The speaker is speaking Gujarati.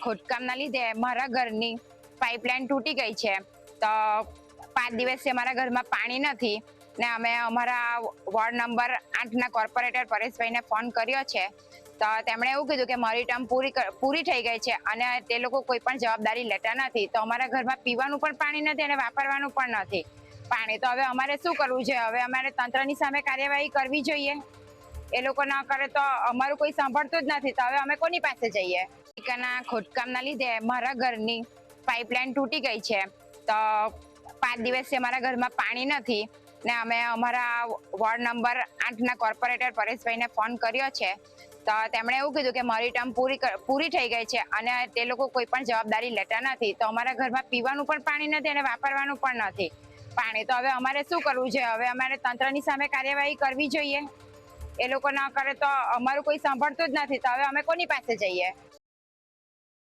ખોદકામના લીધે મારા ઘરની પાઇપલાઇન તૂટી ગઈ છે. તો 5 દિવસથી અમારા ઘરમાં પાણી નથી ને અમે અમારા વોર્ડ નંબર 8 ના કોર્પોરેટર પરેશભાઈને ફોન કર્યો છે. તો તેમણે એવું કીધું કે મારી ટર્મ પૂરી થઈ ગઈ છે અને તે લોકો કોઈ પણ જવાબદારી લેતા નથી. તો અમારા ઘરમાં પીવાનું પણ પાણી નથી અને વાપરવાનું પણ નથી પાણી. તો હવે અમારે શું કરવું જોઈએ? હવે અમારે તંત્રની સામે કાર્યવાહી કરવી જોઈએ. એ લોકો ના કરે તો અમારું કોઈ સાંભળતું જ નથી. તો હવે અમે કોની પાસે જઈએ? ખોદકામના લીધે મારા ઘરની પાઇપલાઇન તૂટી ગઈ છે. તો 5 દિવસથી અમારા ઘરમાં પાણી નથી ને અમે અમારા વોર્ડ નંબર 8 ના કોર્પોરેટર પરેશભાઈને ફોન કર્યો છે. તો તેમણે એવું કીધું કે મારી ટર્મ પૂરી થઈ ગઈ છે અને તે લોકો કોઈ પણ જવાબદારી લેતા નથી. તો અમારા ઘરમાં પીવાનું પણ પાણી નથી અને વાપરવાનું પણ નથી પાણી. તો હવે અમારે શું કરવું જોઈએ? હવે અમારે તંત્રની સામે કાર્યવાહી કરવી જોઈએ. એ લોકો ના કરે તો અમારું કોઈ સાંભળતું જ નથી. તો હવે અમે કોની પાસે જઈએ?